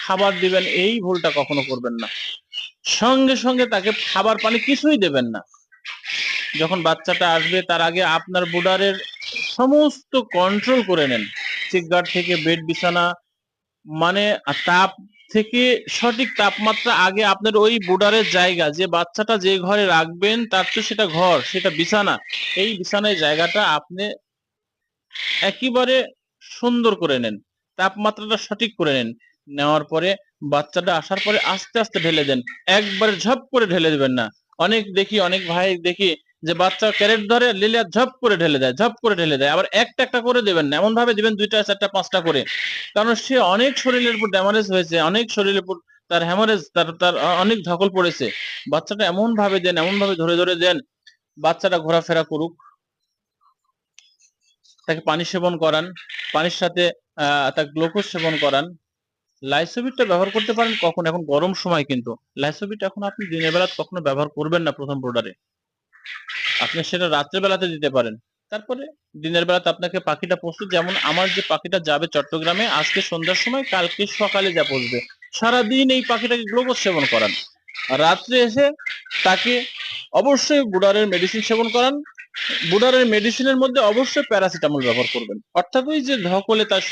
খাবার দিবেন, এই ভুলটা কখনো করবেন না। সঙ্গে সঙ্গে তাকে খাবার পানি কিছুই দেবেন না। যখন বাচ্চাটা আসবে তার আগে আপনার বুডারের সমস্ত কন্ট্রোল করে নেন। চিকগার্ড থেকে বেড বিছানা, মানে তাপ থেকে সঠিক তাপমাত্রা আগে আপনার ওই বুডারের জায়গা, যে বাচ্চাটা যে ঘরে রাখবেন তার তো সেটা ঘর, সেটা বিছানা, এই বিছানায় জায়গাটা আপনি একেবারে সুন্দর করে নেন, তাপমাত্রাটা সঠিক করে নেন। নেওয়ার পরে বাচ্চাটা আসার পরে আস্তে আস্তে ঢেলে দেন, একবারে ঝপ করে ঢেলে দেবেন না। অনেক ভাই দেখি যে বাচ্চা ক্যারেট ধরে লিলে ঝপ করে ঢেলে দেয়, ঝপ করে ঢেলে দেয়। আবার একটা একটা করে দেবেন না, এমন ভাবে দিবেন 2টা 4টা 5টা করে, কারণ সে অনেক শরীরের উপর ড্যামেজ হয়েছে, অনেক শরীরের উপর তার হ্যামারেজ, তার অনেক ধকল পড়েছে। বাচ্চাটা এমন ভাবে দেন, এমন ভাবে ধরে ধরে দেন, বাচ্চাটা ঘোরাফেরা করুক, তাকে পানি সেবন করান, পানির সাথে তাকে গ্লুকোজ সেবন করান। লাইসোবিটটা ব্যবহার করতে পারেন কখন, এখন গরম সময়, কিন্তু লাইসোবিট এখন আপনি দিনের বেলা কখনো ব্যবহার করবেন না। প্রথম প্রোডারে আপনি সেটা রাত্রে বেলাতে দিতে পারেন। তারপরে দিনের বেলাতে আপনাকে পাখিটা প্রস্তুত, যেমন আমার যে পাখিটা যাবে চট্টগ্রামে আজকে সন্ধ্যার সময়, কালকে সকালে যা পৌঁছবে, সারাদিন এই পাখিটাকে গ্লুকোজ সেবন করান। আর রাত্রে এসে তাকে অবশ্যই বুডারের মেডিসিন সেবন করান। বুডারের মেডিসিনের মধ্যে অবশ্যই প্যারাসিটামল ব্যবহার করবেন, অর্থাৎ ওই যে ধকলে তার